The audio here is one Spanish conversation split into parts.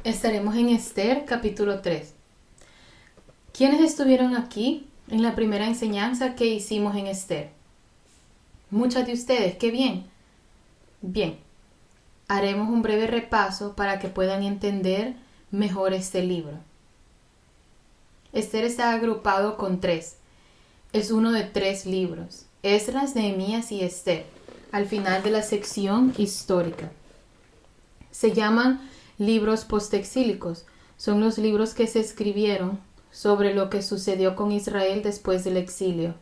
Estaremos en Esther capítulo 3. ¿Quiénes estuvieron aquí en la primera enseñanza que hicimos en Esther? Muchas de ustedes, ¡qué bien! Bien, haremos un breve repaso para que puedan entender mejor este libro. Esther está agrupado con 3. Es uno de 3 libros: Esdras, Nehemías y Esther, al final de la sección histórica. Se llaman libros postexílicos. Son los libros que se escribieron sobre lo que sucedió con Israel después del exilio.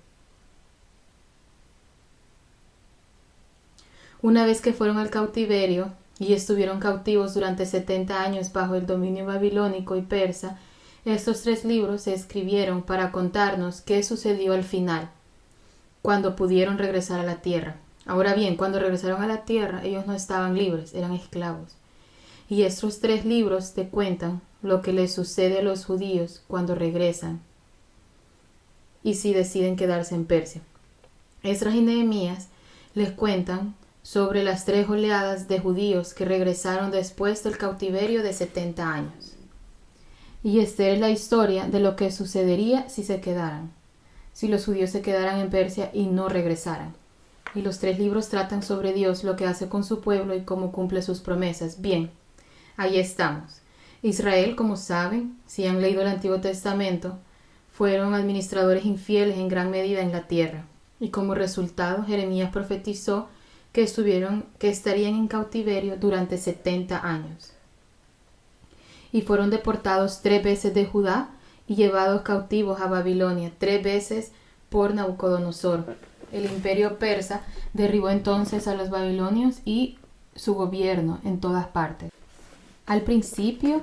Una vez que fueron al cautiverio y estuvieron cautivos durante 70 años bajo el dominio babilónico y persa, estos 3 libros se escribieron para contarnos qué sucedió al final, cuando pudieron regresar a la tierra. Ahora bien, cuando regresaron a la tierra, ellos no estaban libres, eran esclavos. Y estos 3 libros te cuentan lo que les sucede a los judíos cuando regresan y si deciden quedarse en Persia. Esdras y Nehemías les cuentan sobre las 3 oleadas de judíos que regresaron después del cautiverio de 70 años. Y Esther es la historia de lo que sucedería si se quedaran, si los judíos se quedaran en Persia y no regresaran. Y los 3 libros tratan sobre Dios, lo que hace con su pueblo y cómo cumple sus promesas. Bien, ahí estamos. Israel, como saben, si han leído el Antiguo Testamento, fueron administradores infieles en gran medida en la tierra. Y como resultado, Jeremías profetizó que estarían en cautiverio durante 70 años. Y fueron deportados 3 veces de Judá y llevados cautivos a Babilonia 3 veces por Nabucodonosor. El imperio persa derribó entonces a los babilonios y su gobierno en todas partes. Al principio,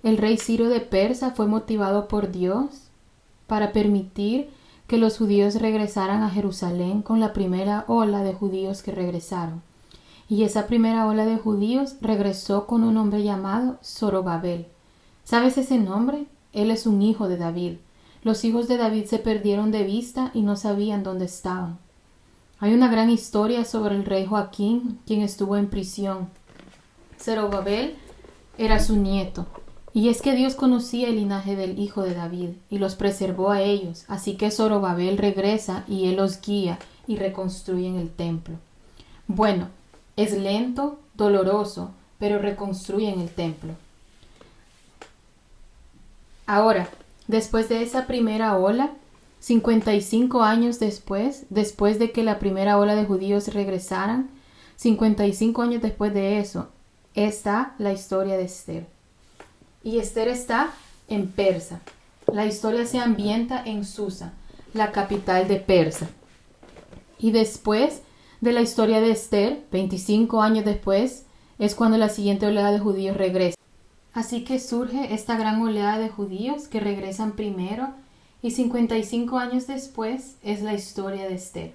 el rey Ciro de Persa fue motivado por Dios para permitir que los judíos regresaran a Jerusalén con la primera ola de judíos que regresaron. Y esa primera ola de judíos regresó con un hombre llamado Zorobabel. ¿Sabes ese nombre? Él es un hijo de David. Los hijos de David se perdieron de vista y no sabían dónde estaban. Hay una gran historia sobre el rey Joaquín, quien estuvo en prisión. Zorobabel era su nieto. Y es que Dios conocía el linaje del hijo de David y los preservó a ellos. Así que Zorobabel regresa y él los guía y reconstruyen el templo. Bueno, es lento, doloroso, pero reconstruyen el templo. Ahora, después de esa primera ola, 55 años después de que la primera ola de judíos regresaran, 55 años después de eso, está la historia de Esther. Y Esther está en Persa. La historia se ambienta en Susa, la capital de Persa. Y después de la historia de Esther, 25 años después, es cuando la siguiente oleada de judíos regresa. Así que surge esta gran oleada de judíos que regresan primero y 55 años después es la historia de Esther.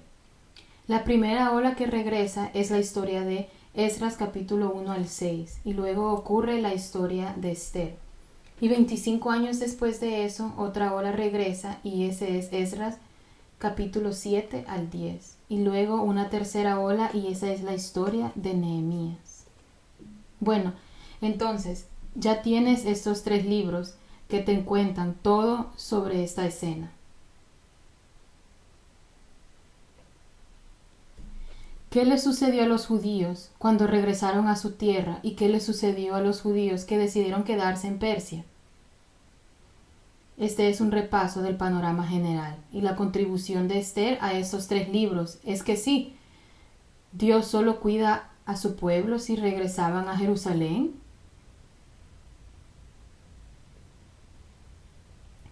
La primera ola que regresa es la historia de Esdras capítulo 1 al 6 y luego ocurre la historia de Esther. Y 25 años después de eso, otra ola regresa y ese es Esdras capítulo 7 al 10. Y luego una tercera ola y esa es la historia de Nehemías. Bueno, entonces ya tienes estos 3 libros que te cuentan todo sobre esta escena. ¿Qué le sucedió a los judíos cuando regresaron a su tierra y qué le sucedió a los judíos que decidieron quedarse en Persia? Este es un repaso del panorama general y la contribución de Esther a estos 3 libros es que sí, Dios solo cuida a su pueblo si regresaban a Jerusalén.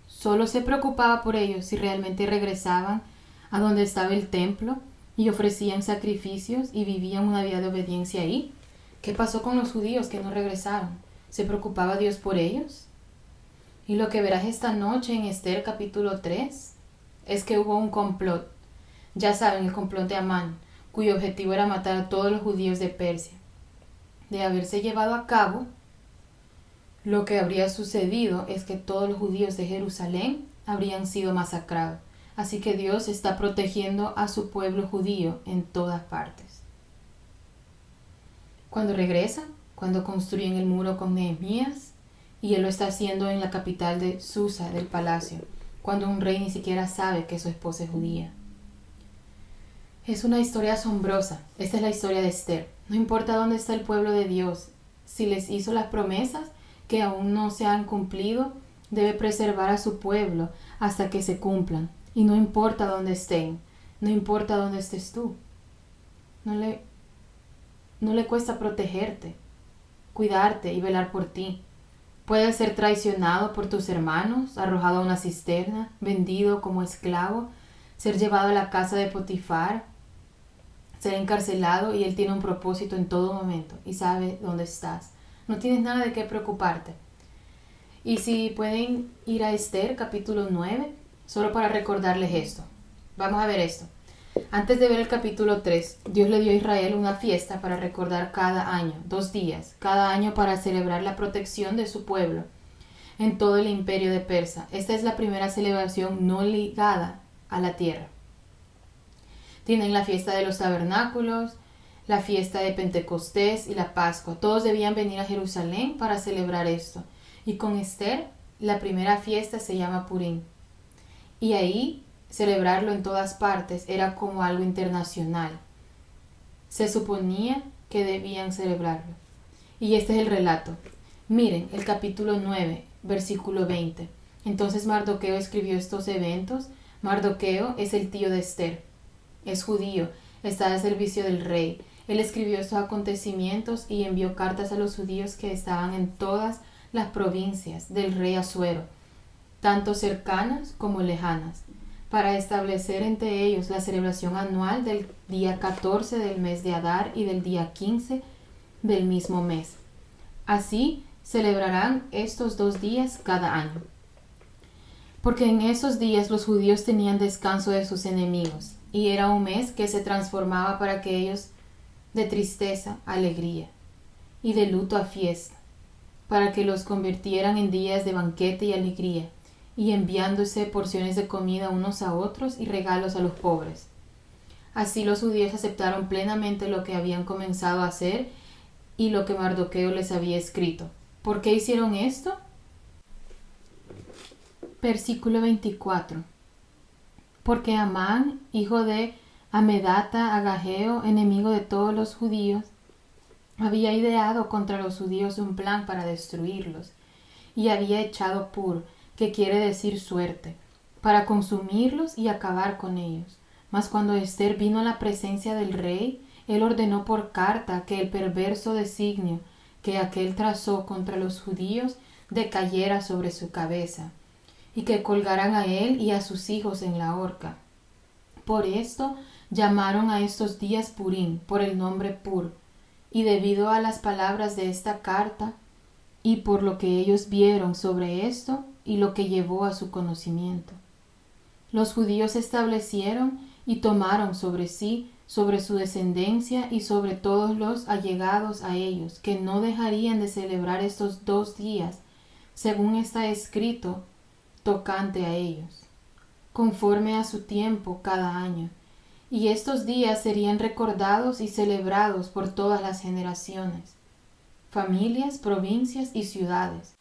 Solo se preocupaba por ellos si realmente regresaban a donde estaba el templo y ofrecían sacrificios y vivían una vida de obediencia ahí. ¿Qué pasó con los judíos que no regresaron? ¿Se preocupaba Dios por ellos? Y lo que verás esta noche en Esther capítulo 3 es que hubo un complot. Ya saben, el complot de Amán, cuyo objetivo era matar a todos los judíos de Persia. De haberse llevado a cabo, lo que habría sucedido es que todos los judíos de Jerusalén habrían sido masacrados. Así que Dios está protegiendo a su pueblo judío en todas partes. Cuando regresan, cuando construyen el muro con Nehemías, y él lo está haciendo en la capital de Susa, del palacio, cuando un rey ni siquiera sabe que su esposa es judía. Es una historia asombrosa. Esta es la historia de Esther. No importa dónde está el pueblo de Dios, si les hizo las promesas que aún no se han cumplido, debe preservar a su pueblo hasta que se cumplan. Y no importa dónde estén, no importa dónde estés tú. No le cuesta protegerte, cuidarte y velar por ti. Puedes ser traicionado por tus hermanos, arrojado a una cisterna, vendido como esclavo, ser llevado a la casa de Potifar, ser encarcelado, y él tiene un propósito en todo momento y sabe dónde estás. No tienes nada de qué preocuparte. Y si pueden ir a Esther capítulo 9, solo para recordarles esto. Vamos a ver esto. Antes de ver el capítulo 3, Dios le dio a Israel una fiesta para recordar cada año, 2 días, cada año para celebrar la protección de su pueblo en todo el imperio de Persa. Esta es la primera celebración no ligada a la tierra. Tienen la fiesta de los tabernáculos, la fiesta de Pentecostés y la Pascua. Todos debían venir a Jerusalén para celebrar esto. Y con Esther, la primera fiesta se llama Purim. Y ahí celebrarlo en todas partes era como algo internacional. Se suponía que debían celebrarlo. Y este es el relato. Miren, el capítulo 9, versículo 20. Entonces Mardoqueo escribió estos eventos. Mardoqueo es el tío de Esther. Es judío, está al servicio del rey. Él escribió estos acontecimientos y envió cartas a los judíos que estaban en todas las provincias del rey Asuero, tanto cercanas como lejanas, para establecer entre ellos la celebración anual del día 14 del mes de Adar y del día 15 del mismo mes. Así celebrarán estos 2 días cada año, porque en esos días los judíos tenían descanso de sus enemigos, y era un mes que se transformaba para que ellos de tristeza a alegría, y de luto a fiesta, para que los convirtieran en días de banquete y alegría, y enviándose porciones de comida unos a otros y regalos a los pobres. Así los judíos aceptaron plenamente lo que habían comenzado a hacer y lo que Mardoqueo les había escrito. ¿Por qué hicieron esto? Versículo 24. Porque Amán, hijo de Amedata Agageo, enemigo de todos los judíos, había ideado contra los judíos un plan para destruirlos, y había echado pur, que quiere decir suerte, para consumirlos y acabar con ellos. Mas cuando Esther vino a la presencia del rey, él ordenó por carta que el perverso designio que aquél trazó contra los judíos decayera sobre su cabeza, y que colgaran a él y a sus hijos en la horca. Por esto llamaron a estos días Purim, por el nombre Pur, y debido a las palabras de esta carta, y por lo que ellos vieron sobre esto, y lo que llevó a su conocimiento. Los judíos se establecieron y tomaron sobre sí, sobre su descendencia y sobre todos los allegados a ellos, que no dejarían de celebrar estos 2 días, según está escrito tocante a ellos, conforme a su tiempo cada año. Y estos días serían recordados y celebrados por todas las generaciones, familias, provincias y ciudades.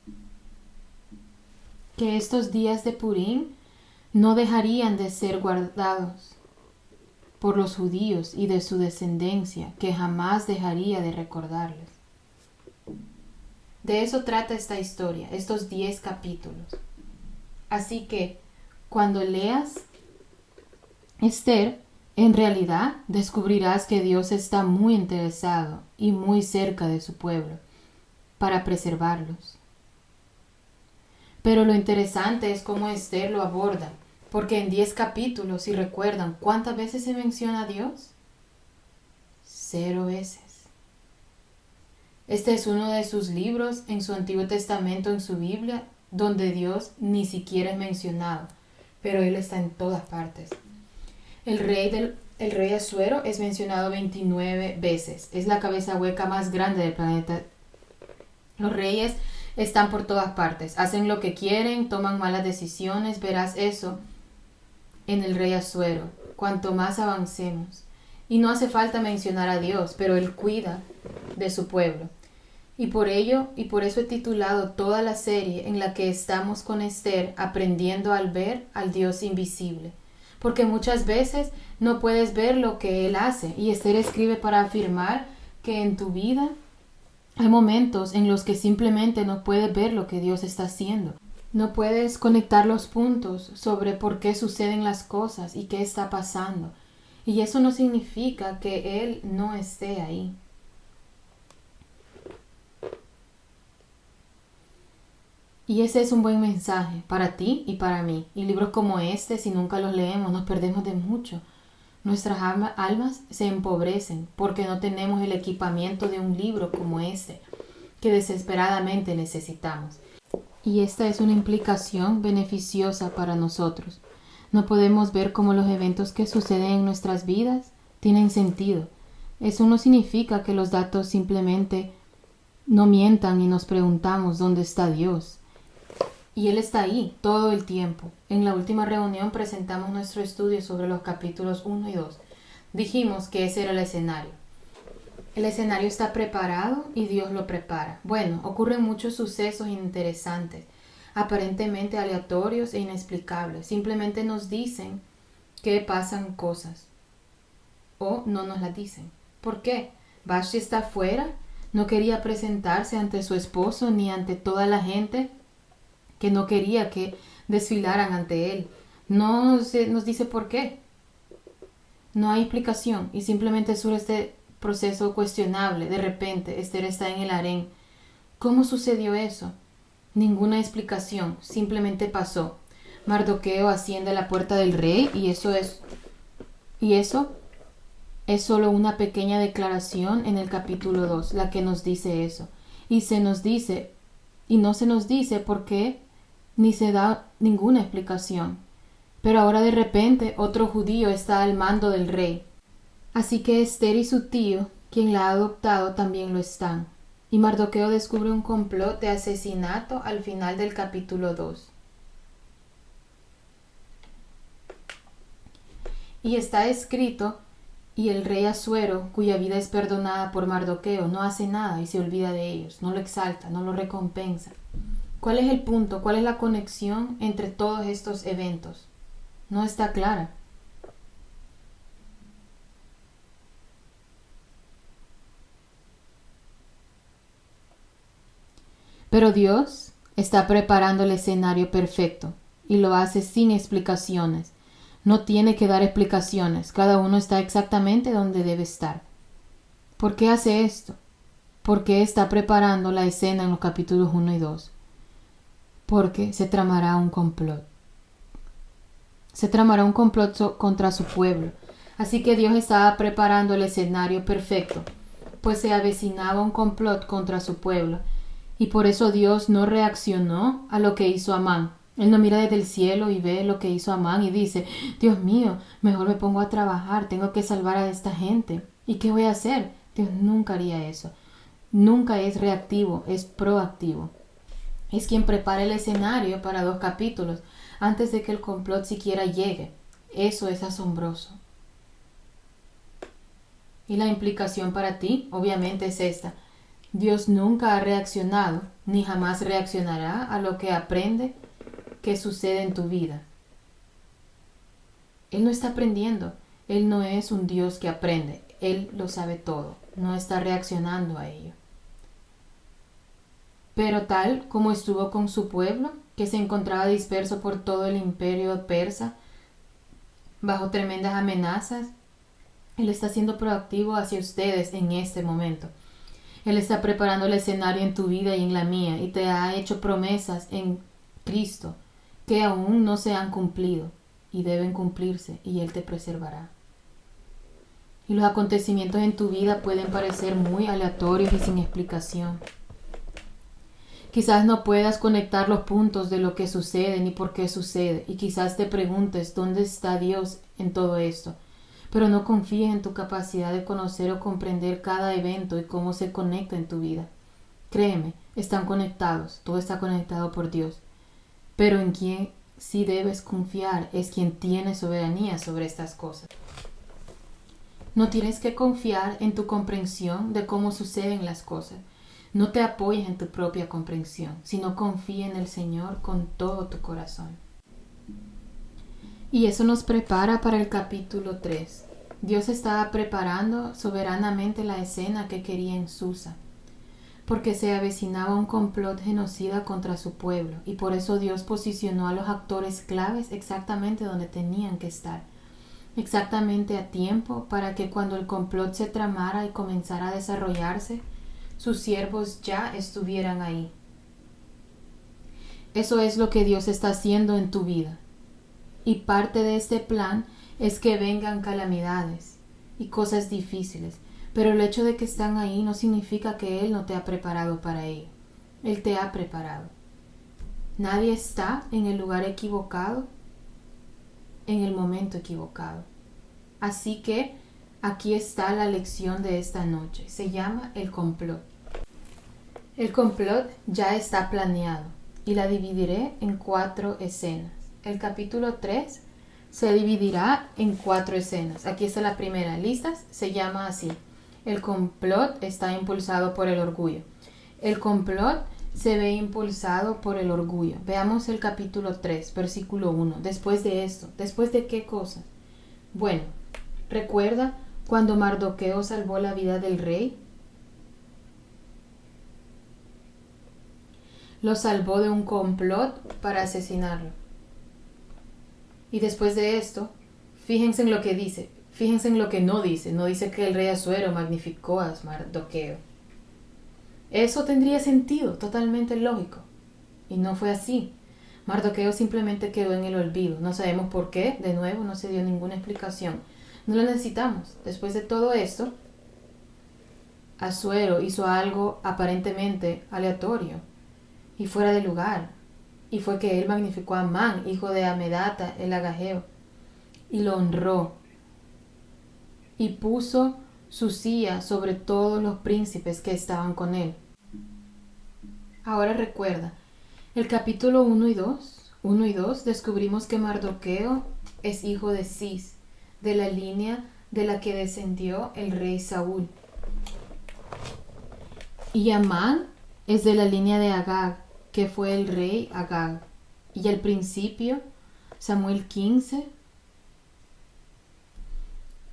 Que estos días de Purim no dejarían de ser guardados por los judíos y de su descendencia, que jamás dejaría de recordarles. De eso trata esta historia, estos 10 capítulos. Así que, cuando leas Esther, en realidad descubrirás que Dios está muy interesado y muy cerca de su pueblo para preservarlos. Pero lo interesante es cómo Esther lo aborda, porque en 10 capítulos, si recuerdan, ¿cuántas veces se menciona a Dios? 0 veces. Este es uno de sus libros en su Antiguo Testamento, en su Biblia, donde Dios ni siquiera es mencionado, pero Él está en todas partes. El rey Asuero es mencionado 29 veces. Es la cabeza hueca más grande del planeta. Los reyes están por todas partes. Hacen lo que quieren, toman malas decisiones. Verás eso en el rey Asuero, cuanto más avancemos. Y no hace falta mencionar a Dios, pero Él cuida de su pueblo. y por eso he titulado toda la serie en la que estamos con Esther aprendiendo al ver al Dios invisible. Porque muchas veces no puedes ver lo que Él hace, y Esther escribe para afirmar que en tu vida hay momentos en los que simplemente no puedes ver lo que Dios está haciendo. No puedes conectar los puntos sobre por qué suceden las cosas y qué está pasando. Y eso no significa que Él no esté ahí. Y ese es un buen mensaje para ti y para mí. Y libros como este, si nunca los leemos, nos perdemos de mucho. Nuestras almas se empobrecen porque no tenemos el equipamiento de un libro como este, que desesperadamente necesitamos. Y esta es una implicación beneficiosa para nosotros. No podemos ver cómo los eventos que suceden en nuestras vidas tienen sentido. Eso no significa que los datos simplemente no mientan y nos preguntamos dónde está Dios. Y Él está ahí todo el tiempo. En la última reunión presentamos nuestro estudio sobre los capítulos 1 y 2. Dijimos que ese era el escenario. El escenario está preparado y Dios lo prepara. Bueno, ocurren muchos sucesos interesantes, aparentemente aleatorios e inexplicables. Simplemente nos dicen que pasan cosas o no nos las dicen. ¿Por qué? Vashti está afuera, no quería presentarse ante su esposo ni ante toda la gente que no quería que desfilaran ante él. No nos dice por qué. No hay explicación y simplemente surge este proceso cuestionable. De repente, Esther está en el harén. ¿Cómo sucedió eso? Ninguna explicación, simplemente pasó. Mardoqueo asciende a la puerta del rey y eso es solo una pequeña declaración en el capítulo 2, la que nos dice eso. Y no se nos dice por qué, ni se da ninguna explicación. Pero ahora de repente otro judío está al mando del rey. Así que Esther y su tío, quien la ha adoptado, también lo están. Y Mardoqueo descubre un complot de asesinato al final del capítulo 2. Y está escrito, y el rey Asuero, cuya vida es perdonada por Mardoqueo, no hace nada y se olvida de ellos, no lo exalta, no lo recompensa. ¿Cuál es el punto? ¿Cuál es la conexión entre todos estos eventos? No está clara. Pero Dios está preparando el escenario perfecto y lo hace sin explicaciones. No tiene que dar explicaciones, cada uno está exactamente donde debe estar. ¿Por qué hace esto? ¿Por qué está preparando la escena en los capítulos 1 y 2? Porque se tramará un complot. Se tramará un complot contra su pueblo. Así que Dios estaba preparando el escenario perfecto, pues se avecinaba un complot contra su pueblo. Y por eso Dios no reaccionó a lo que hizo Amán. Él no mira desde el cielo y ve lo que hizo Amán y dice, Dios mío, mejor me pongo a trabajar, tengo que salvar a esta gente. ¿Y qué voy a hacer? Dios nunca haría eso. Nunca es reactivo, es proactivo. Es quien prepara el escenario para 2 capítulos antes de que el complot siquiera llegue. Eso es asombroso. Y la implicación para ti, obviamente, es esta. Dios nunca ha reaccionado, ni jamás reaccionará a lo que aprende que sucede en tu vida. Él no está aprendiendo. Él no es un Dios que aprende. Él lo sabe todo. No está reaccionando a ello. Pero tal como estuvo con su pueblo, que se encontraba disperso por todo el imperio persa, bajo tremendas amenazas, Él está siendo proactivo hacia ustedes en este momento. Él está preparando el escenario en tu vida y en la mía, y te ha hecho promesas en Cristo que aún no se han cumplido y deben cumplirse, y Él te preservará. Y los acontecimientos en tu vida pueden parecer muy aleatorios y sin explicación. Quizás no puedas conectar los puntos de lo que sucede ni por qué sucede, y quizás te preguntes dónde está Dios en todo esto. Pero no confíes en tu capacidad de conocer o comprender cada evento y cómo se conecta en tu vida. Créeme, están conectados, todo está conectado por Dios. Pero en quien sí debes confiar es quien tiene soberanía sobre estas cosas. No tienes que confiar en tu comprensión de cómo suceden las cosas. No te apoyes en tu propia comprensión, sino confía en el Señor con todo tu corazón. Y eso nos prepara para el capítulo 3. Dios estaba preparando soberanamente la escena que quería en Susa, porque se avecinaba un complot genocida contra su pueblo, y por eso Dios posicionó a los actores claves exactamente donde tenían que estar, exactamente a tiempo para que cuando el complot se tramara y comenzara a desarrollarse, sus siervos ya estuvieran ahí. Eso es lo que Dios está haciendo en tu vida. Y parte de este plan es que vengan calamidades y cosas difíciles, pero el hecho de que están ahí no significa que Él no te ha preparado para ello. Él te ha preparado. Nadie está en el lugar equivocado, en el momento equivocado. Así que aquí está la lección de esta noche. Se llama el complot. El complot ya está planeado y la dividiré en 4 escenas. El capítulo 3 se dividirá en 4 escenas. Aquí está la primera. ¿Listas? Se llama así. El complot está impulsado por el orgullo. El complot se ve impulsado por el orgullo. Veamos el capítulo 3, versículo 1. Después de esto, ¿después de qué cosa? Bueno, ¿recuerda cuando Mardoqueo salvó la vida del rey? Lo salvó de un complot para asesinarlo. Y después de esto, fíjense en lo que dice, fíjense en lo que no dice. No dice que el rey Asuero magnificó a Mardoqueo. Eso tendría sentido, totalmente lógico. Y no fue así. Mardoqueo simplemente quedó en el olvido. No sabemos por qué, de nuevo, no se dio ninguna explicación. No lo necesitamos. Después de todo esto, Asuero hizo algo aparentemente aleatorio y fuera de lugar, y fue que él magnificó a Amán, hijo de Amedata, el agageo, y lo honró, y puso su silla sobre todos los príncipes que estaban con él. Ahora recuerda, el capítulo 1 y 2 descubrimos que Mardoqueo es hijo de Cis, de la línea de la que descendió el rey Saúl. Y Amán es de la línea de Agag, que fue el rey Agag. Y al principio, Samuel 15,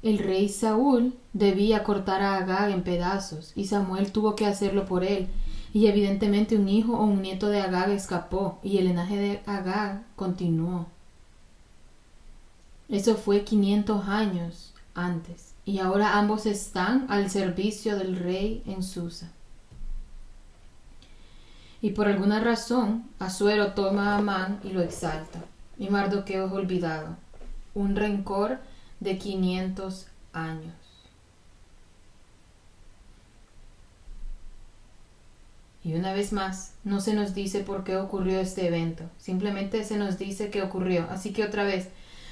el rey Saúl debía cortar a Agag en pedazos, y Samuel tuvo que hacerlo por él. Y evidentemente un hijo o un nieto de Agag escapó, y el linaje de Agag continuó. Eso fue 500 años antes, y ahora ambos están al servicio del rey en Susa. Y por alguna razón, Asuero toma a Amán y lo exalta, y Mardoqueo es olvidado. Un rencor de 500 años. Y una vez más, no se nos dice por qué ocurrió este evento, simplemente se nos dice que ocurrió. Así que otra vez,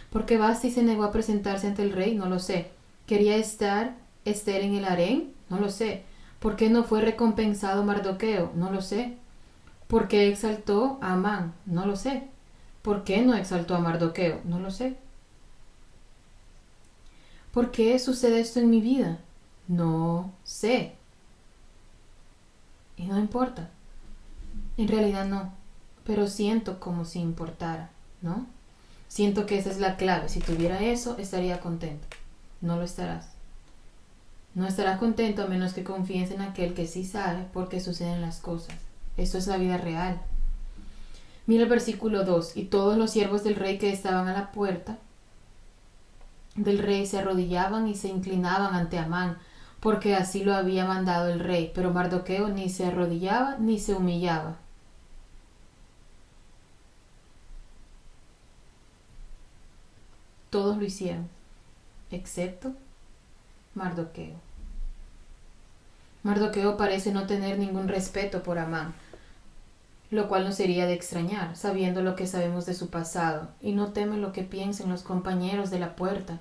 ¿por qué Vasti se negó a presentarse ante el rey? No lo sé. ¿Quería estar Esther en el harén? No lo sé. ¿Por qué no fue recompensado Mardoqueo? No lo sé. ¿Por qué exaltó a Amán? No lo sé. ¿Por qué no exaltó a Mardoqueo? No lo sé. ¿Por qué sucede esto en mi vida? No sé. Y no importa. En realidad no. Pero siento como si importara, ¿no? Siento que esa es la clave. Si tuviera eso, estaría contento. No lo estarás. No estarás contento a menos que confíes en aquel que sí sabe por qué suceden las cosas. Esto es la vida real. Mira el versículo 2. Y todos los siervos del rey que estaban a la puerta del rey se arrodillaban y se inclinaban ante Amán, porque así lo había mandado el rey. Pero Mardoqueo ni se arrodillaba ni se humillaba. Todos lo hicieron, excepto Mardoqueo. Mardoqueo parece no tener ningún respeto por Amán, lo cual no sería de extrañar, sabiendo lo que sabemos de su pasado, y no teme lo que piensen los compañeros de la puerta.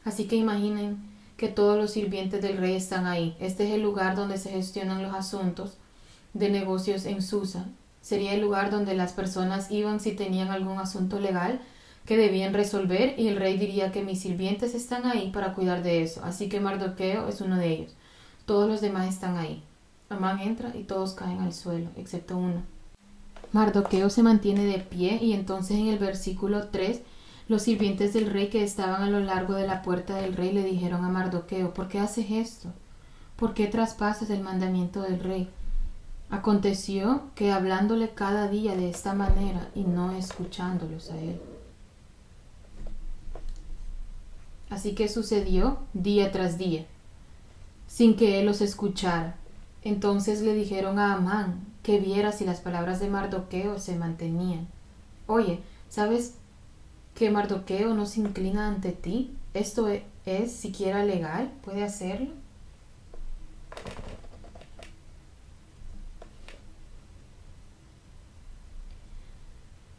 Así que imaginen que todos los sirvientes del rey están ahí. Este es el lugar donde se gestionan los asuntos de negocios en Susa. Sería el lugar donde las personas iban si tenían algún asunto legal que debían resolver, y el rey diría que mis sirvientes están ahí para cuidar de eso. Así que Mardoqueo es uno de ellos. Todos los demás están ahí. Amán entra y todos caen al suelo, excepto uno. Mardoqueo se mantiene de pie y entonces en el versículo 3 los sirvientes del rey que estaban a lo largo de la puerta del rey le dijeron a Mardoqueo: ¿por qué haces esto? ¿Por qué traspasas el mandamiento del rey? Aconteció que hablándole cada día de esta manera y no escuchándolos a él. Así que sucedió día tras día, sin que él los escuchara. Entonces le dijeron a Amán que viera si las palabras de Mardoqueo se mantenían. Oye, ¿sabes que Mardoqueo no se inclina ante ti? ¿Esto es siquiera legal? ¿Puede hacerlo?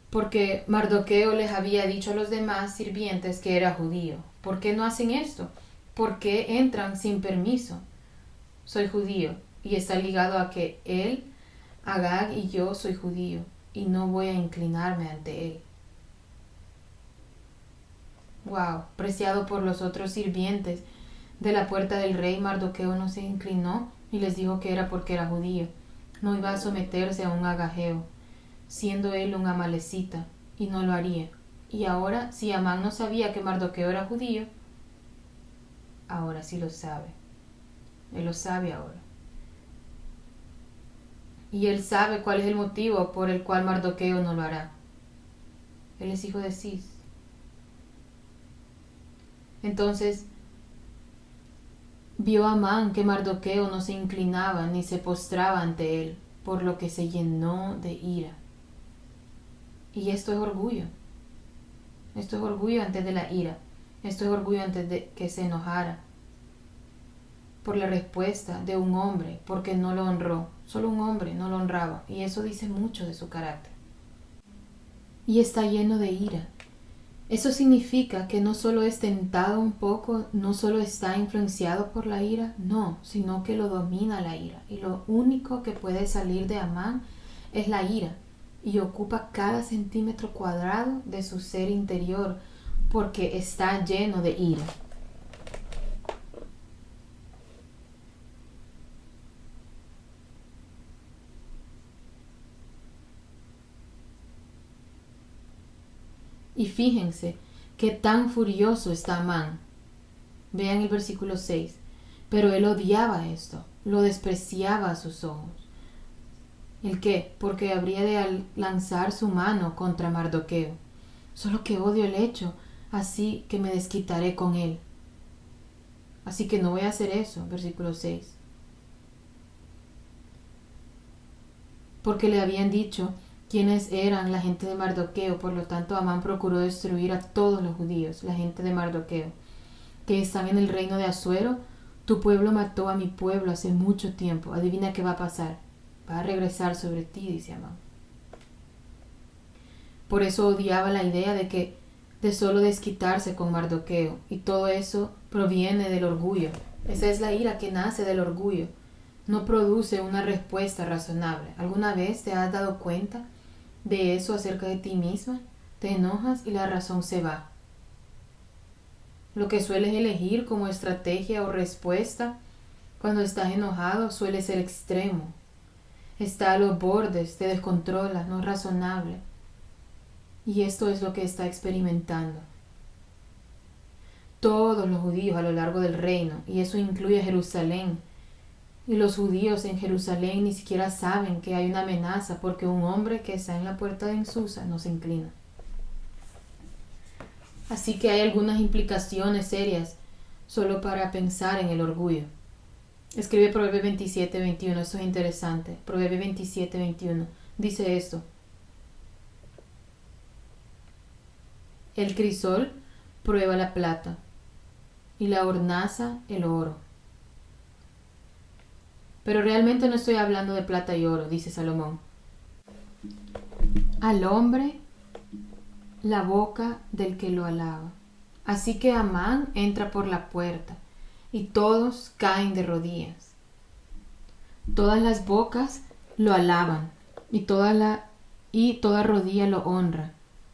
Porque Mardoqueo les había dicho a los demás sirvientes que era judío. ¿Por qué no hacen esto? ¿Por qué entran sin permiso? Soy judío y está ligado a que él, Agag y yo soy judío y no voy a inclinarme ante él. Wow, preciado por los otros sirvientes de la puerta del rey, Mardoqueo no se inclinó y les dijo que era porque era judío. No iba a someterse a un agageo, siendo él un amalecita, y no lo haría. Y ahora, si Amán no sabía que Mardoqueo era judío, ahora sí lo sabe. Él lo sabe ahora. Y él sabe cuál es el motivo por el cual Mardoqueo no lo hará. Él es hijo de Cis. Entonces vio Amán que Mardoqueo no se inclinaba ni se postraba ante él, por lo que se llenó de ira. Y esto es orgullo. Esto es orgullo antes de la ira. Esto es orgullo antes de que se enojara por la respuesta de un hombre, porque no lo honró. Solo un hombre no lo honraba, y eso dice mucho de su carácter. Y está lleno de ira. Eso significa que no solo es tentado un poco, no solo está influenciado por la ira, no, sino que lo domina la ira. Y lo único que puede salir de Amán es la ira, y ocupa cada centímetro cuadrado de su ser interior, porque está lleno de ira. Y fíjense que tan furioso está Amán. Vean el versículo 6. Pero él odiaba esto, lo despreciaba a sus ojos. ¿El qué? Porque habría de lanzar su mano contra Mardoqueo. Solo que odio el hecho, así que me desquitaré con él. Así que no voy a hacer eso, versículo 6. Porque le habían dicho quiénes eran la gente de Mardoqueo, por lo tanto Amán procuró destruir a todos los judíos, la gente de Mardoqueo, que están en el reino de Asuero. Tu pueblo mató a mi pueblo hace mucho tiempo. Adivina qué va a pasar. Va a regresar sobre ti, dice Amán. Por eso odiaba la idea de solo desquitarse con Mardoqueo, y todo eso proviene del orgullo. Esa es la ira que nace del orgullo. No produce una respuesta razonable. ¿Alguna vez te has dado cuenta de eso acerca de ti misma? Te enojas y la razón se va. Lo que sueles elegir como estrategia o respuesta cuando estás enojado suele ser extremo. Está a los bordes, te descontrola, no es razonable. Y esto es lo que está experimentando todos los judíos a lo largo del reino, y eso incluye Jerusalén. Y los judíos en Jerusalén ni siquiera saben que hay una amenaza, porque un hombre que está en la puerta de Susa no se inclina. Así que hay algunas implicaciones serias solo para pensar en el orgullo. Escribe Proverbios 27:21, esto es interesante. Proverbios 27:21 dice esto: el crisol prueba la plata y la hornaza el oro. Pero realmente no estoy hablando de plata y oro, dice Salomón. Al hombre la boca del que lo alaba. Así que Amán entra por la puerta y todos caen de rodillas. Todas las bocas lo alaban y toda rodilla lo honra,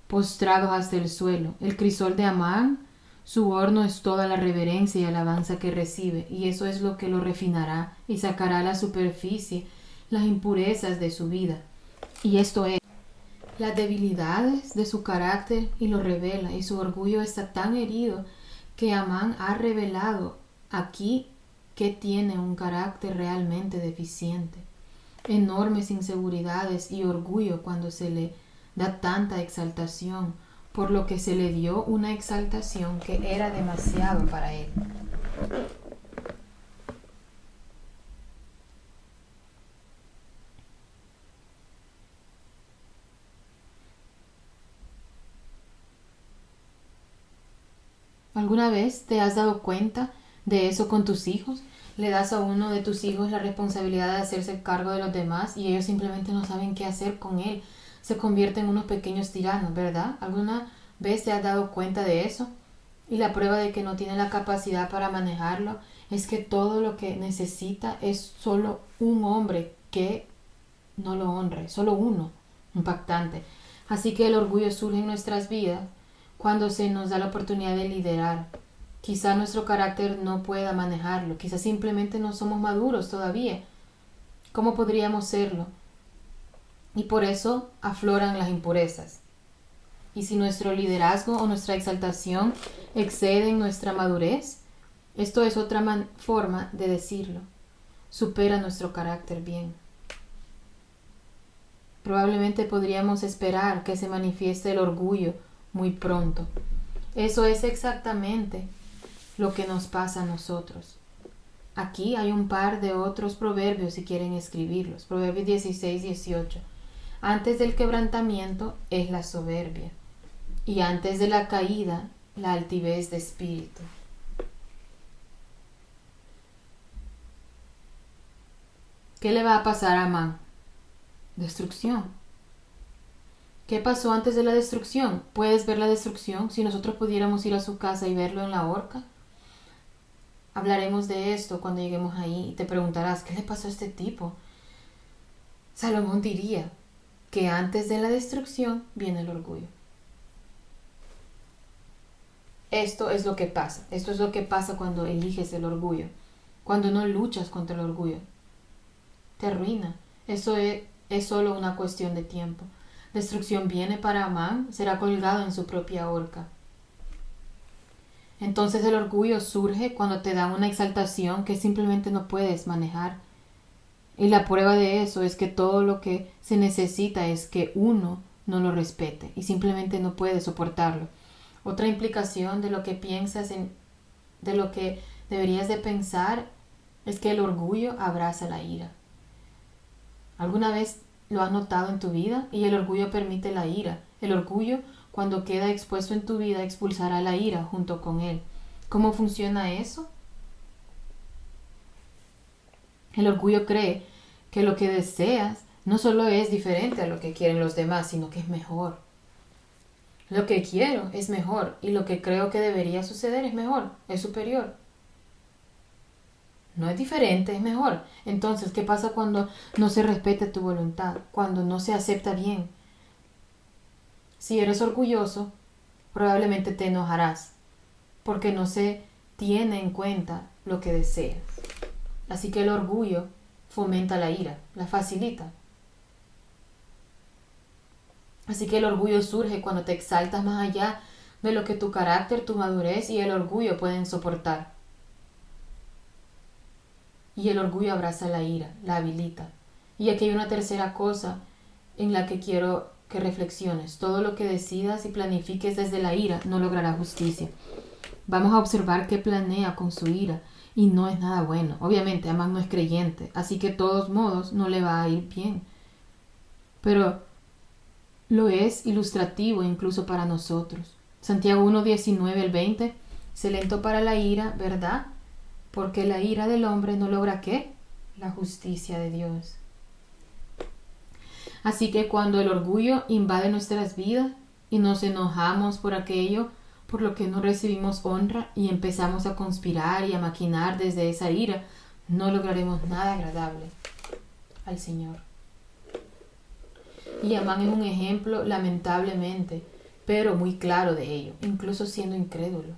postrados hasta el suelo. El crisol de Amán Su horno es toda la reverencia y alabanza que recibe, y eso es lo que lo refinará y sacará a la superficie las impurezas de su vida. Y esto es las debilidades de su carácter y lo revela, y su orgullo está tan herido que Amán ha revelado aquí que tiene un carácter realmente deficiente. Enormes inseguridades y orgullo cuando se le da tanta exaltación, por lo que se le dio una exaltación que era demasiado para él. ¿Alguna vez te has dado cuenta de eso con tus hijos? Le das a uno de tus hijos la responsabilidad de hacerse cargo de los demás y ellos simplemente no saben qué hacer con él. Se convierten en unos pequeños tiranos, ¿verdad? ¿Alguna vez te has dado cuenta de eso? Y la prueba de que no tiene la capacidad para manejarlo es que todo lo que necesita es solo un hombre que no lo honre, solo uno, impactante. Así que el orgullo surge en nuestras vidas cuando se nos da la oportunidad de liderar. Quizá nuestro carácter no pueda manejarlo, quizá simplemente no somos maduros todavía. ¿Cómo podríamos serlo? Y por eso afloran las impurezas. Y si nuestro liderazgo o nuestra exaltación exceden nuestra madurez, esto es otra forma de decirlo. Supera nuestro carácter bien. Probablemente podríamos esperar que se manifieste el orgullo muy pronto. Eso es exactamente lo que nos pasa a nosotros. Aquí hay un par de otros proverbios si quieren escribirlos. Proverbios 16, 18. Antes del quebrantamiento es la soberbia, y antes de la caída la altivez de espíritu. ¿Qué le va a pasar a Amán? Destrucción. ¿Qué pasó antes de la destrucción? ¿Puedes ver la destrucción? Si nosotros pudiéramos ir a su casa y verlo en la horca. Hablaremos de esto cuando lleguemos ahí y te preguntarás, ¿qué le pasó a este tipo? Salomón diría que antes de la destrucción viene el orgullo. Esto es lo que pasa. Esto es lo que pasa cuando eliges el orgullo. Cuando no luchas contra el orgullo. Te arruina. Eso es solo una cuestión de tiempo. Destrucción viene para Amán, será colgado en su propia horca. Entonces el orgullo surge cuando te dan una exaltación que simplemente no puedes manejar. Y la prueba de eso es que todo lo que se necesita es que uno no lo respete y simplemente no puede soportarlo. Otra implicación de lo que piensas de lo que deberías de pensar es que el orgullo abraza la ira. ¿Alguna vez lo has notado en tu vida? Y el orgullo permite la ira. El orgullo, cuando queda expuesto en tu vida, expulsará la ira junto con él. ¿Cómo funciona eso? El orgullo cree que lo que deseas no solo es diferente a lo que quieren los demás, sino que es mejor. Lo que quiero es mejor y lo que creo que debería suceder es mejor, es superior. No es diferente, es mejor. Entonces, ¿qué pasa cuando no se respeta tu voluntad? Cuando no se acepta bien. Si eres orgulloso, probablemente te enojarás, porque no se tiene en cuenta lo que deseas. Así que el orgullo fomenta la ira, la facilita. Así que el orgullo surge cuando te exaltas más allá de lo que tu carácter, tu madurez y el orgullo pueden soportar. Y el orgullo abraza la ira, la habilita. Y aquí hay una tercera cosa en la que quiero que reflexiones. Todo lo que decidas y planifiques desde la ira no logrará justicia. Vamos a observar qué planea con su ira y no es nada bueno. Obviamente, Amán no es creyente, así que de todos modos no le va a ir bien. Pero lo es ilustrativo incluso para nosotros. Santiago 1:19 al 20, sé lento para la ira, ¿verdad? Porque la ira del hombre no logra ¿qué? La justicia de Dios. Así que cuando el orgullo invade nuestras vidas y nos enojamos por aquello por lo que no recibimos honra y empezamos a conspirar y a maquinar desde esa ira, no lograremos nada agradable al Señor. Y Amán es un ejemplo, lamentablemente, pero muy claro de ello, incluso siendo incrédulo.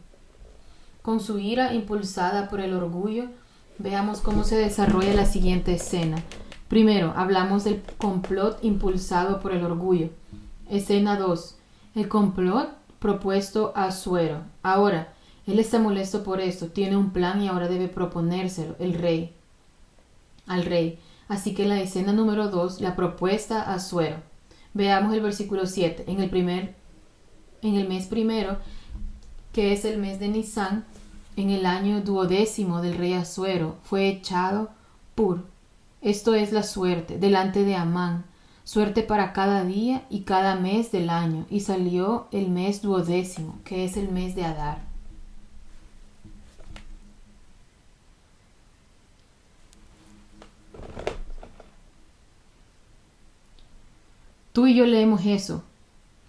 Con su ira impulsada por el orgullo, veamos cómo se desarrolla la siguiente escena. Primero, hablamos del complot impulsado por el orgullo. Escena 2. El complot propuesto a Asuero. Ahora, él está molesto por esto, tiene un plan y ahora debe proponérselo al rey. Así que en la escena número 2, la propuesta a Asuero. Veamos el versículo 7. En el mes primero, que es el mes de Nisán, en el año 12º del rey Asuero, fue echado Pur. Esto es la suerte, delante de Amán, suerte para cada día y cada mes del año, y salió el mes 12º, que es el mes de Adar. Tú y yo leemos eso,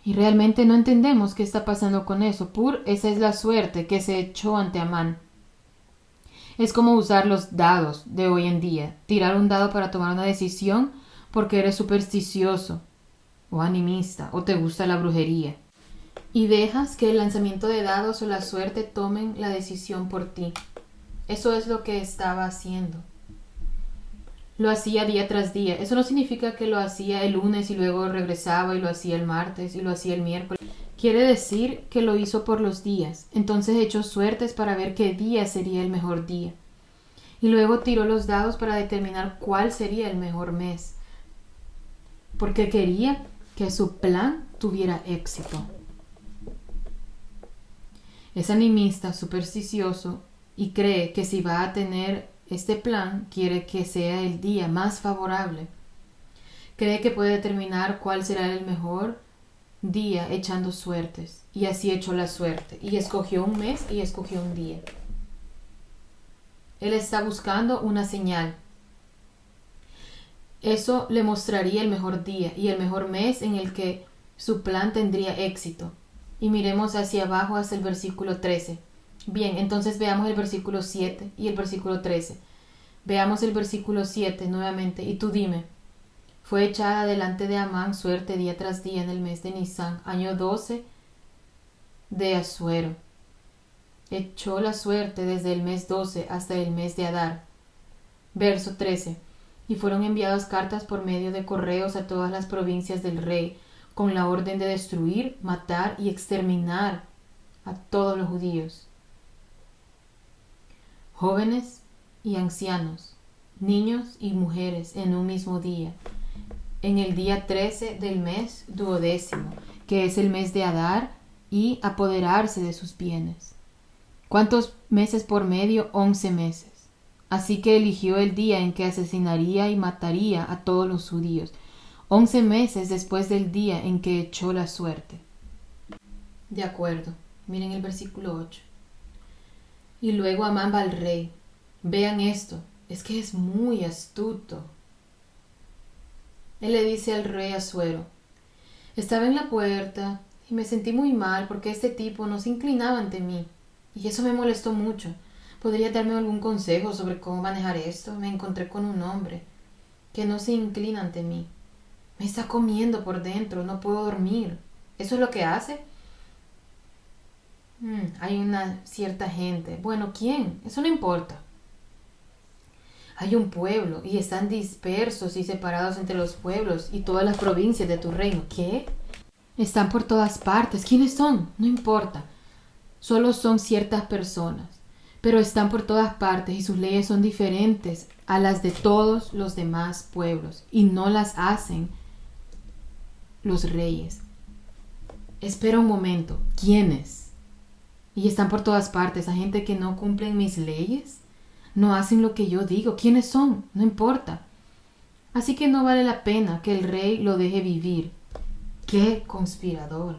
y realmente no entendemos qué está pasando con eso. Esa es la suerte que se echó ante Amán. Es como usar los dados de hoy en día, tirar un dado para tomar una decisión porque eres supersticioso o animista o te gusta la brujería. Y dejas que el lanzamiento de dados o la suerte tomen la decisión por ti. Eso es lo que estaba haciendo. Lo hacía día tras día. Eso no significa que lo hacía el lunes y luego regresaba y lo hacía el martes y lo hacía el miércoles. Quiere decir que lo hizo por los días. Entonces echó suertes para ver qué día sería el mejor día. Y luego tiró los dados para determinar cuál sería el mejor mes. Porque quería que su plan tuviera éxito. Es animista, supersticioso y cree que si va a tener este plan, quiere que sea el día más favorable. Cree que puede determinar cuál será el mejor día echando suertes. Y así echó la suerte. Y escogió un mes y escogió un día. Él está buscando una señal. Eso le mostraría el mejor día y el mejor mes en el que su plan tendría éxito. Y miremos hacia abajo hasta el versículo 13. Bien, entonces veamos el versículo 7 y el versículo 13. Veamos el versículo 7 nuevamente. Y tú dime. Fue echada delante de Amán suerte día tras día en el mes de Nisán, año 12 de Asuero. Echó la suerte desde el mes 12 hasta el mes de Adar. Verso 13. Y fueron enviadas cartas por medio de correos a todas las provincias del rey, con la orden de destruir, matar y exterminar a todos los judíos, jóvenes y ancianos, niños y mujeres en un mismo día, en el día 13 del mes 12º, que es el mes de Adar, y apoderarse de sus bienes. ¿Cuántos meses por medio? 11 meses. Así que eligió el día en que asesinaría y mataría a todos los judíos, 11 meses después del día en que echó la suerte. De acuerdo, miren el versículo 8. Y luego Amán va al rey. Vean esto, es que es muy astuto. Él le dice al rey Asuero: estaba en la puerta y me sentí muy mal porque este tipo no se inclinaba ante mí, y eso me molestó mucho. ¿Podría darme algún consejo sobre cómo manejar esto? Me encontré con un hombre que no se inclina ante mí. Me está comiendo por dentro, no puedo dormir. ¿Eso es lo que hace? Hay una cierta gente. Bueno, ¿quién? Eso no importa. Hay un pueblo y están dispersos y separados entre los pueblos y todas las provincias de tu reino. ¿Qué? Están por todas partes. ¿Quiénes son? No importa. Solo son ciertas personas, pero están por todas partes y sus leyes son diferentes a las de todos los demás pueblos y no las hacen los reyes. Espera un momento. ¿Quiénes? Y están por todas partes. ¿A gente que no cumplen mis leyes? No hacen lo que yo digo. ¿Quiénes son? No importa. Así que no vale la pena que el rey lo deje vivir. ¡Qué conspirador!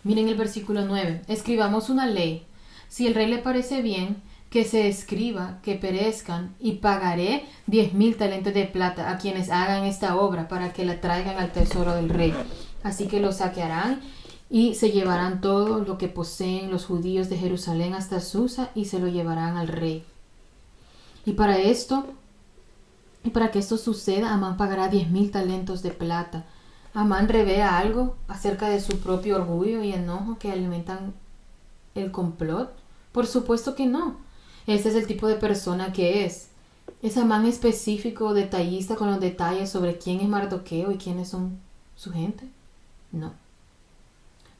Miren el versículo 9. Escribamos una ley. Si el rey le parece bien, que se escriba que perezcan, y pagaré 10,000 talentos de plata a quienes hagan esta obra para que la traigan al tesoro del rey. Así que lo saquearán y se llevarán todo lo que poseen los judíos de Jerusalén hasta Susa y se lo llevarán al rey. Y para esto Y para que esto suceda, Amán pagará 10,000 talentos de plata. Amán revela algo acerca de su propio orgullo y enojo que alimentan el complot. Por supuesto que no. Este es el tipo de persona que es. ¿Es Amán específico, detallista con los detalles sobre quién es Mardoqueo y quiénes son su gente? No.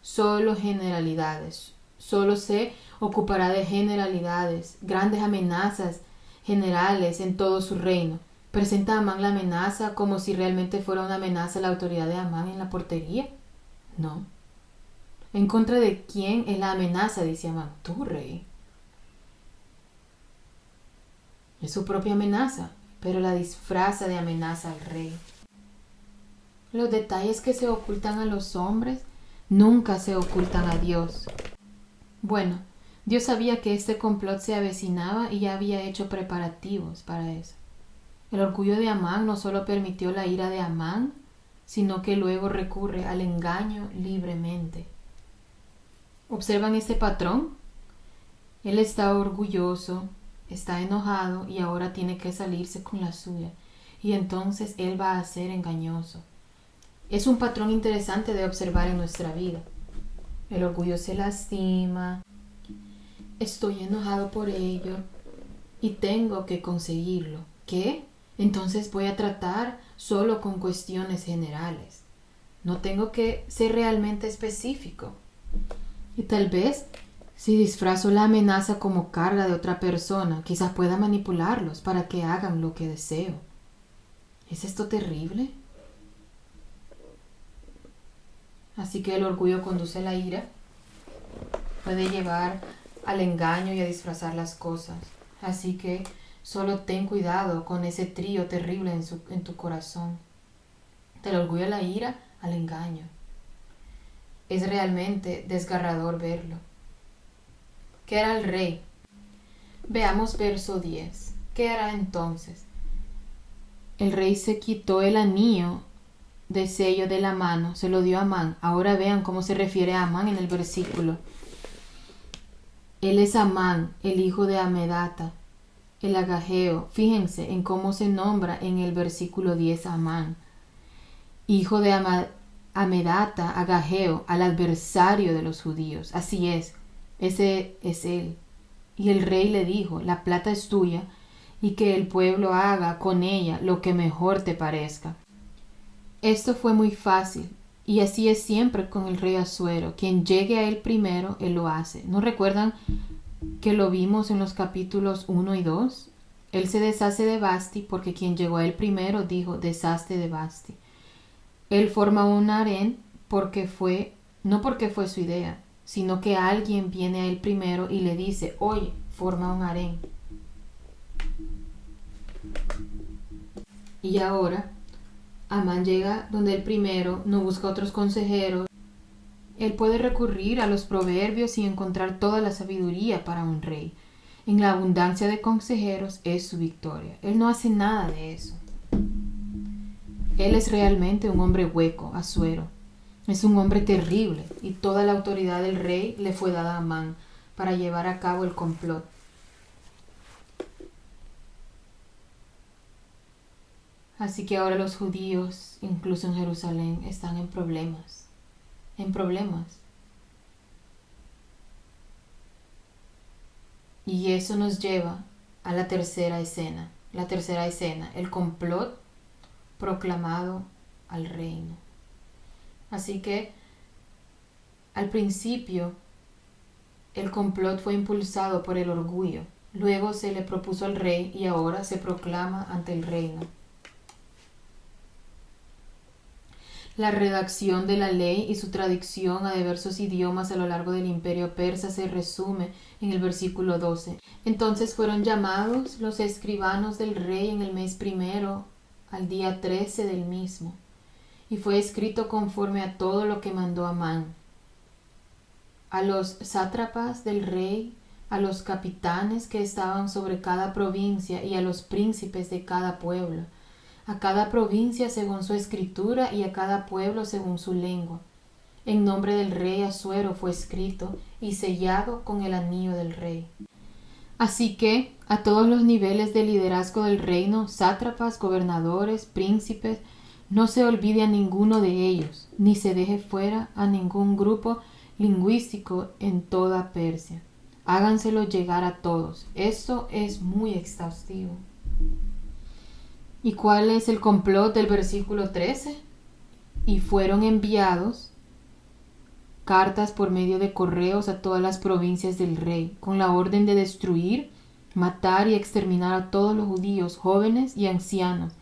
Solo generalidades. Solo se ocupará de generalidades, grandes amenazas generales en todo su reino. ¿Presenta Amán la amenaza como si realmente fuera una amenaza a la autoridad de Amán en la portería? No. ¿En contra de quién es la amenaza? Dice Amán. Tú, rey. Es su propia amenaza, pero la disfraza de amenaza al rey. Los detalles que se ocultan a los hombres nunca se ocultan a Dios. Bueno, Dios sabía que este complot se avecinaba y ya había hecho preparativos para eso. El orgullo de Amán no solo permitió la ira de Amán, sino que luego recurre al engaño libremente. ¿Observan ese patrón? Él está orgulloso, está enojado y ahora tiene que salirse con la suya. Y entonces él va a ser engañoso. Es un patrón interesante de observar en nuestra vida. El orgullo se lastima. Estoy enojado por ello y tengo que conseguirlo. ¿Qué? Entonces voy a tratar solo con cuestiones generales. No tengo que ser realmente específico. Y tal vez, si disfrazo la amenaza como carga de otra persona, quizás pueda manipularlos para que hagan lo que deseo. ¿Es esto terrible? Así que el orgullo conduce a la ira, puede llevar al engaño y a disfrazar las cosas. Así que solo ten cuidado con ese trío terrible en tu corazón. Del orgullo a la ira al engaño. Es realmente desgarrador verlo. ¿Qué era el rey? Veamos verso 10. ¿Qué hará entonces? El rey se quitó el anillo de sello de la mano, se lo dio a Amán. Ahora vean cómo se refiere a Amán en el versículo. Él es Amán, el hijo de Amedata, el agageo. Fíjense en cómo se nombra en el versículo 10 Amán. Hijo de Amedata, agageo, al adversario de los judíos. Así es, ese es él. Y el rey le dijo, la plata es tuya, y que el pueblo haga con ella lo que mejor te parezca. Esto fue muy fácil, y así es siempre con el rey Asuero. Quien llegue a él primero, él lo hace. ¿No recuerdan que lo vimos en los capítulos 1 y 2? Él se deshace de Basti porque quien llegó a él primero dijo, deshazte de Basti. Él forma un harén no porque fue su idea, sino que alguien viene a él primero y le dice, oye, forma un harén. Y ahora Amán llega donde él primero, no busca otros consejeros. Él puede recurrir a los proverbios y encontrar toda la sabiduría para un rey. En la abundancia de consejeros es su victoria. Él no hace nada de eso. Él es realmente un hombre hueco, Asuero. Es un hombre terrible y toda la autoridad del rey le fue dada a Amán para llevar a cabo el complot. Así que ahora los judíos, incluso en Jerusalén, están en problemas. Y eso nos lleva a la tercera escena. La tercera escena, el complot proclamado al reino. Así que al principio el complot fue impulsado por el orgullo. Luego se le propuso al rey y ahora se proclama ante el reino. La redacción de la ley y su traducción a diversos idiomas a lo largo del imperio persa se resume en el versículo 12. Entonces fueron llamados los escribanos del rey en el mes primero, al día 13 del mismo, y fue escrito conforme a todo lo que mandó Amán. A los sátrapas del rey, a los capitanes que estaban sobre cada provincia y a los príncipes de cada pueblo, a cada provincia según su escritura y a cada pueblo según su lengua. En nombre del rey Asuero fue escrito y sellado con el anillo del rey. Así que a todos los niveles de liderazgo del reino, sátrapas, gobernadores, príncipes, no se olvide a ninguno de ellos, ni se deje fuera a ningún grupo lingüístico en toda Persia. Háganselo llegar a todos. Esto es muy exhaustivo. ¿Y cuál es el complot del versículo 13? Y fueron enviados cartas por medio de correos a todas las provincias del rey, con la orden de destruir, matar y exterminar a todos los judíos, jóvenes y ancianos,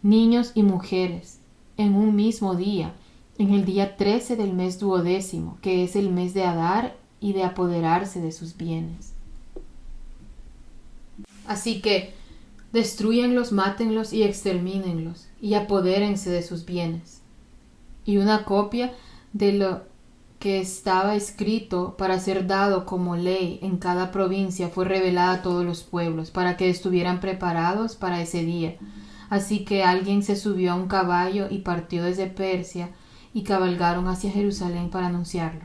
niños y mujeres, en un mismo día, en el día 13 del mes 12, que es el mes de Adar, y de apoderarse de sus bienes. Así que destrúyenlos, mátenlos y extermínenlos, y apodérense de sus bienes. Y una copia de lo que estaba escrito para ser dado como ley en cada provincia fue revelada a todos los pueblos, para que estuvieran preparados para ese día. Así que alguien se subió a un caballo y partió desde Persia, y cabalgaron hacia Jerusalén para anunciarlo.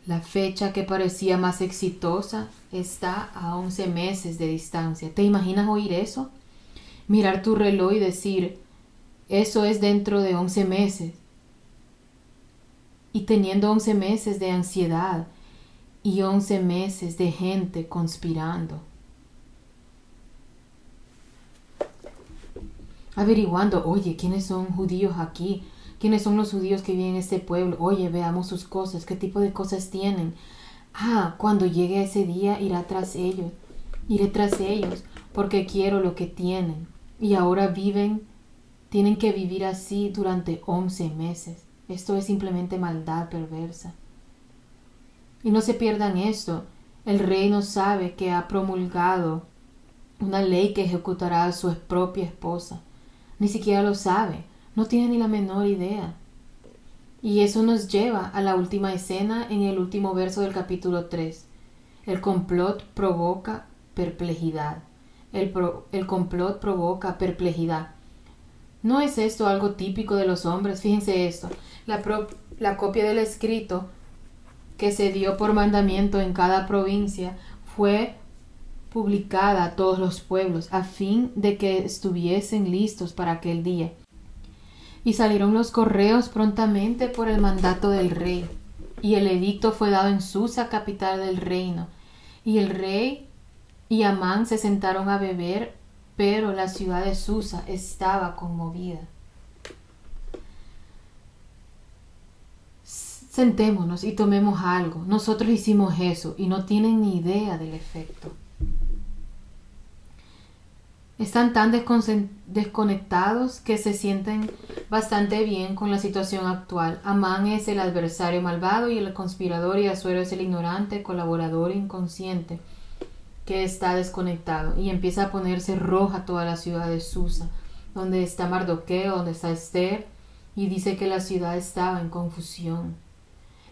La fecha que parecía más exitosa está a 11 meses de distancia. ¿Te imaginas oír eso? Mirar tu reloj y decir, eso es dentro de 11 meses. Y teniendo 11 meses de ansiedad y 11 meses de gente conspirando. Averiguando, oye, ¿quiénes son judíos aquí? ¿Quiénes son los judíos que viven en este pueblo? Oye, veamos sus cosas, ¿qué tipo de cosas tienen? Cuando llegue ese día iré tras ellos, porque quiero lo que tienen. Y ahora tienen que vivir así durante 11 meses. Esto es simplemente maldad perversa. Y no se pierdan esto, el rey no sabe que ha promulgado una ley que ejecutará a su propia esposa. Ni siquiera lo sabe. No tiene ni la menor idea. Y eso nos lleva a la última escena en el último verso del capítulo 3. El complot provoca perplejidad. El complot provoca perplejidad. ¿No es esto algo típico de los hombres? Fíjense esto. La copia del escrito que se dio por mandamiento en cada provincia fue publicada a todos los pueblos a fin de que estuviesen listos para aquel día. Y salieron los correos prontamente por el mandato del rey, y el edicto fue dado en Susa, capital del reino. Y el rey y Amán se sentaron a beber, pero la ciudad de Susa estaba conmovida. Sentémonos y tomemos algo. Nosotros hicimos eso y no tienen ni idea del efecto. Están tan desconectados que se sienten bastante bien con la situación actual. Amán es el adversario malvado y el conspirador, y Asuero es el ignorante, colaborador inconsciente que está desconectado. Y empieza a ponerse roja toda la ciudad de Susa, donde está Mardoqueo, donde está Esther, y dice que la ciudad estaba en confusión.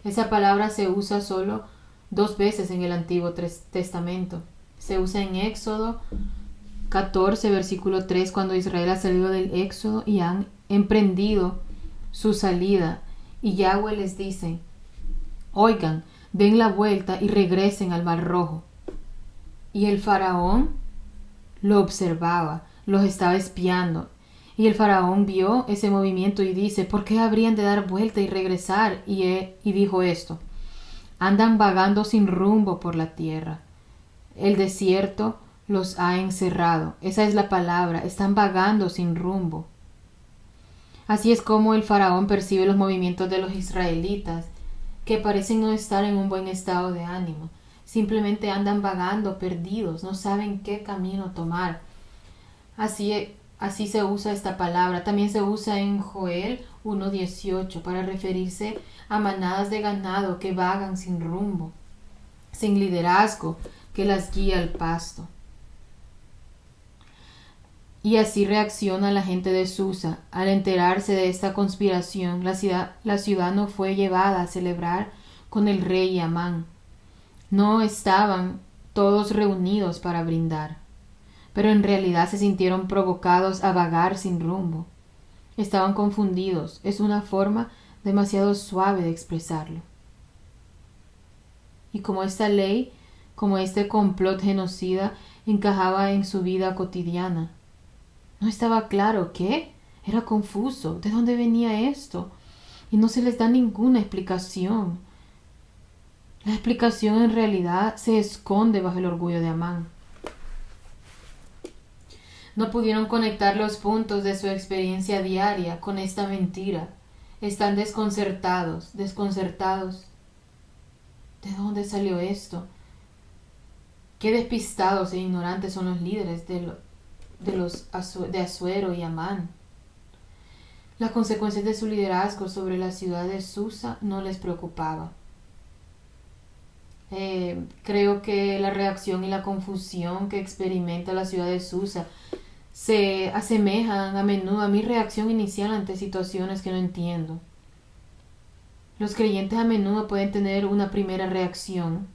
Esa palabra se usa solo 2 veces en el Antiguo Testamento. Se usa en Éxodo 14, versículo 3, cuando Israel ha salido del Éxodo y han emprendido su salida. Y Yahweh les dice, oigan, den la vuelta y regresen al Mar Rojo. Y el faraón lo observaba, los estaba espiando. Y el faraón vio ese movimiento y dice, ¿por qué habrían de dar vuelta y regresar? Y dijo esto, andan vagando sin rumbo por la tierra. El desierto los ha encerrado. Esa es la palabra, están vagando sin rumbo. Así es como el faraón percibe los movimientos de los israelitas, que parecen no estar en un buen estado de ánimo. Simplemente andan vagando, perdidos, no saben qué camino tomar. Así se usa esta palabra. También se usa en Joel 1:18 para referirse a manadas de ganado que vagan sin rumbo, sin liderazgo que las guía al pasto. Y así reacciona la gente de Susa. Al enterarse de esta conspiración, la ciudad no fue llevada a celebrar con el rey y Amán. No estaban todos reunidos para brindar, pero en realidad se sintieron provocados a vagar sin rumbo. Estaban confundidos. Es una forma demasiado suave de expresarlo. y cómo esta ley, como este complot genocida, encajaba en su vida cotidiana. No estaba claro qué, era confuso, ¿de dónde venía esto? Y no se les da ninguna explicación. La explicación en realidad se esconde bajo el orgullo de Amán. No pudieron conectar los puntos de su experiencia diaria con esta mentira. Están desconcertados. ¿De dónde salió esto? Qué despistados e ignorantes son los líderes de Asuero y Amán. Las consecuencias de su liderazgo sobre la ciudad de Susa no les preocupaba. Creo que la reacción y la confusión que experimenta la ciudad de Susa se asemejan a menudo a mi reacción inicial ante situaciones que no entiendo. Los creyentes a menudo pueden tener una primera reacción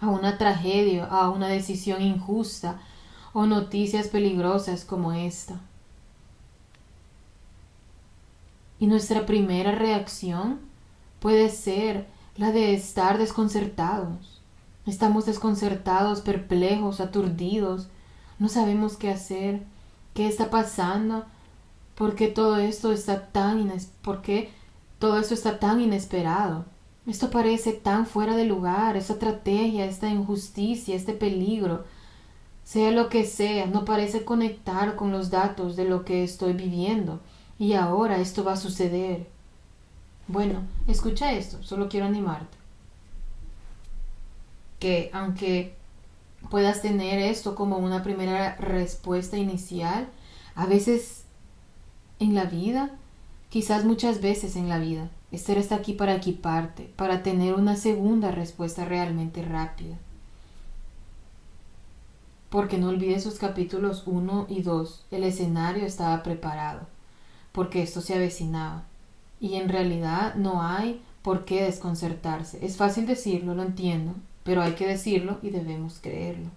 a una tragedia, a una decisión injusta o noticias peligrosas como esta. Y nuestra primera reacción puede ser la de estar desconcertados. Estamos desconcertados, perplejos, aturdidos. No sabemos qué hacer, qué está pasando, por qué todo esto está tan inesperado. Esto parece tan fuera de lugar, esta tragedia, esta injusticia, este peligro. Sea lo que sea, no parece conectar con los datos de lo que estoy viviendo. Y ahora esto va a suceder. Bueno, escucha esto, solo quiero animarte. Que aunque puedas tener esto como una primera respuesta inicial, a veces en la vida, quizás muchas veces en la vida, Esther está aquí para equiparte, para tener una segunda respuesta realmente rápida. Porque no olvides sus capítulos 1 y 2, el escenario estaba preparado, porque esto se avecinaba. Y en realidad no hay por qué desconcertarse. Es fácil decirlo, lo entiendo, pero hay que decirlo y debemos creerlo.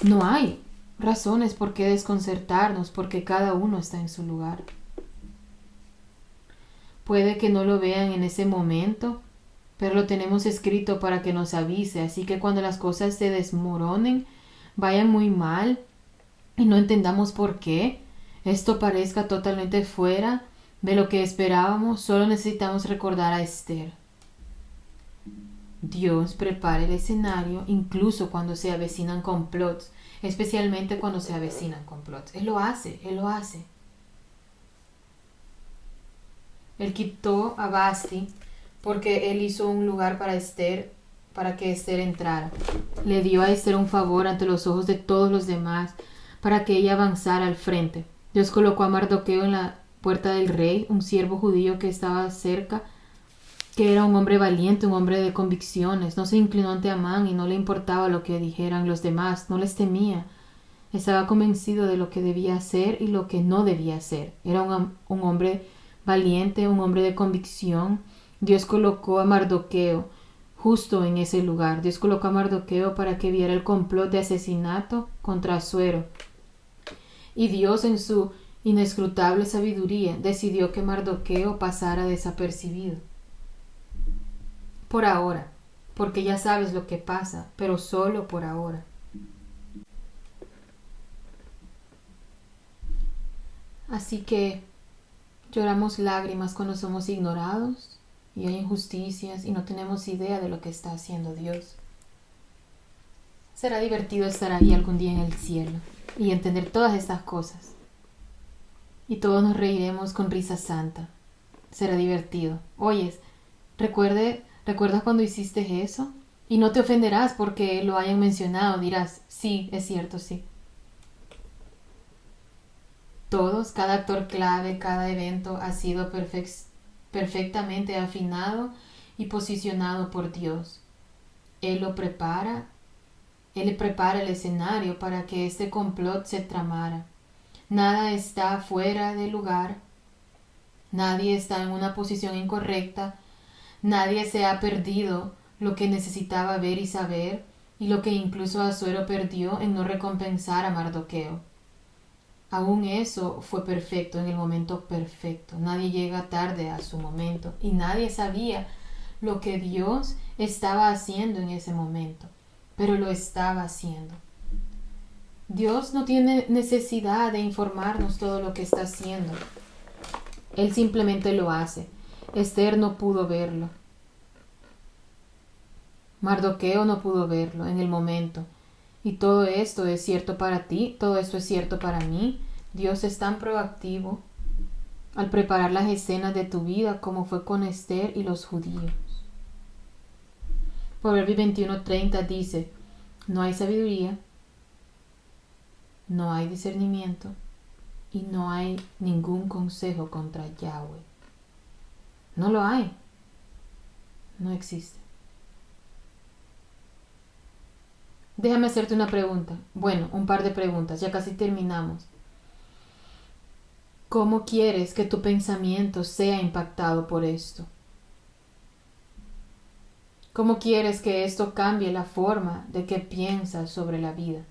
No hay razones por qué desconcertarnos, porque cada uno está en su lugar. Puede que no lo vean en ese momento, pero lo tenemos escrito para que nos avise, así que cuando las cosas se desmoronen, vayan muy mal y no entendamos por qué, esto parezca totalmente fuera de lo que esperábamos, solo necesitamos recordar a Esther. Dios prepara el escenario incluso cuando se avecinan complots, especialmente cuando se avecinan complots. Él lo hace. Él quitó a Basti porque él hizo un lugar para Esther, para que Esther entrara. Le dio a Esther un favor ante los ojos de todos los demás para que ella avanzara al frente. Dios colocó a Mardoqueo en la puerta del rey, un siervo judío que estaba cerca, que era un hombre valiente, un hombre de convicciones. No se inclinó ante Amán y no le importaba lo que dijeran los demás, no les temía. Estaba convencido de lo que debía hacer y lo que no debía hacer. Era un hombre valiente, un hombre de convicción. Dios colocó a Mardoqueo justo en ese lugar. Dios colocó a Mardoqueo para que viera el complot de asesinato contra Asuero. Y Dios, en su inescrutable sabiduría, decidió que Mardoqueo pasara desapercibido. Por ahora, porque ya sabes lo que pasa, pero solo por ahora. Así que lloramos lágrimas cuando somos ignorados y hay injusticias y no tenemos idea de lo que está haciendo Dios. Será divertido estar ahí algún día en el cielo y entender todas estas cosas. Y todos nos reiremos con risa santa. Será divertido. Oyes, ¿recuerdas cuando hiciste eso? Y no te ofenderás porque lo hayan mencionado. Dirás, sí, es cierto, sí. Todos, cada actor clave, cada evento ha sido perfectamente afinado y posicionado por Dios. Él le prepara el escenario para que este complot se tramara. Nada está fuera de lugar, nadie está en una posición incorrecta, nadie se ha perdido lo que necesitaba ver y saber, y lo que incluso Asuero perdió en no recompensar a Mardoqueo. Aún eso fue perfecto en el momento perfecto. Nadie llega tarde a su momento y nadie sabía lo que Dios estaba haciendo en ese momento, pero lo estaba haciendo. Dios no tiene necesidad de informarnos todo lo que está haciendo. Él simplemente lo hace. Esther no pudo verlo. Mardoqueo no pudo verlo en el momento. Y todo esto es cierto para ti, todo esto es cierto para mí. Dios es tan proactivo al preparar las escenas de tu vida como fue con Esther y los judíos. Proverbios 21:30 dice, no hay sabiduría, no hay discernimiento y no hay ningún consejo contra Yahweh. No lo hay. No existe. Déjame hacerte una pregunta. Bueno, un par de preguntas. Ya casi terminamos. ¿Cómo quieres que tu pensamiento sea impactado por esto? ¿Cómo quieres que esto cambie la forma de que piensas sobre la vida?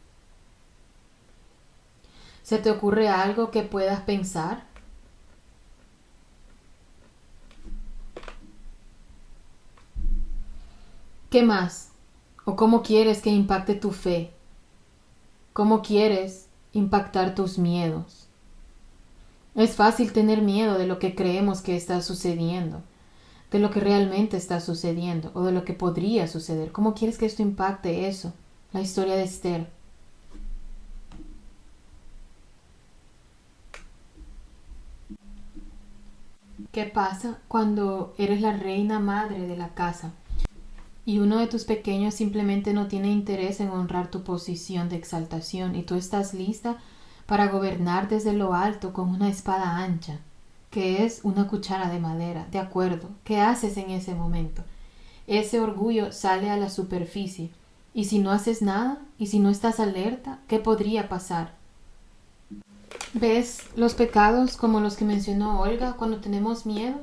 ¿Se te ocurre algo que puedas pensar? ¿Qué más? ¿O cómo quieres que impacte tu fe? ¿Cómo quieres impactar tus miedos? Es fácil tener miedo de lo que creemos que está sucediendo, de lo que realmente está sucediendo o de lo que podría suceder. ¿Cómo quieres que esto impacte eso? La historia de Esther. ¿Qué pasa cuando eres la reina madre de la casa y uno de tus pequeños simplemente no tiene interés en honrar tu posición de exaltación y tú estás lista para gobernar desde lo alto con una espada ancha, que es una cuchara de madera? De acuerdo, ¿qué haces en ese momento? Ese orgullo sale a la superficie. Y si no haces nada, y si no estás alerta, ¿qué podría pasar? ¿Ves los pecados como los que mencionó Olga? Cuando tenemos miedo,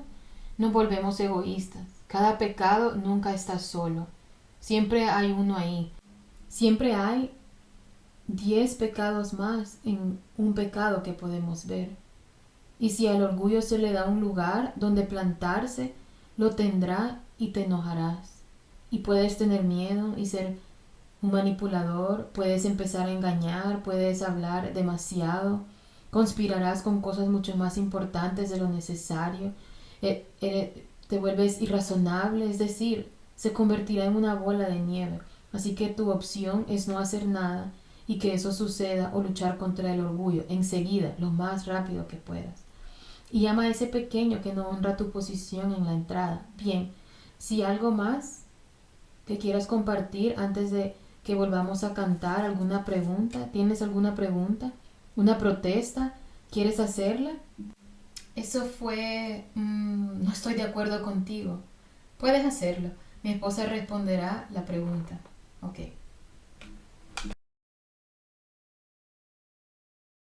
nos volvemos egoístas. Cada pecado nunca está solo. Siempre hay uno ahí. Siempre hay 10 pecados más en un pecado que podemos ver. Y si al orgullo se le da un lugar donde plantarse, lo tendrá y te enojarás. Y puedes tener miedo y ser un manipulador, puedes empezar a engañar, puedes hablar demasiado, conspirarás con cosas mucho más importantes de lo necesario, te vuelves irrazonable, es decir, se convertirá en una bola de nieve. Así que tu opción es no hacer nada y que eso suceda o luchar contra el orgullo enseguida, lo más rápido que puedas. Y ama a ese pequeño que no honra tu posición en la entrada. Bien, si algo más que quieras compartir antes de que volvamos a cantar, alguna pregunta, ¿tienes alguna pregunta? ¿Una protesta? ¿Quieres hacerla? Eso fue... no estoy de acuerdo contigo. Puedes hacerlo. Mi esposa responderá la pregunta. Ok.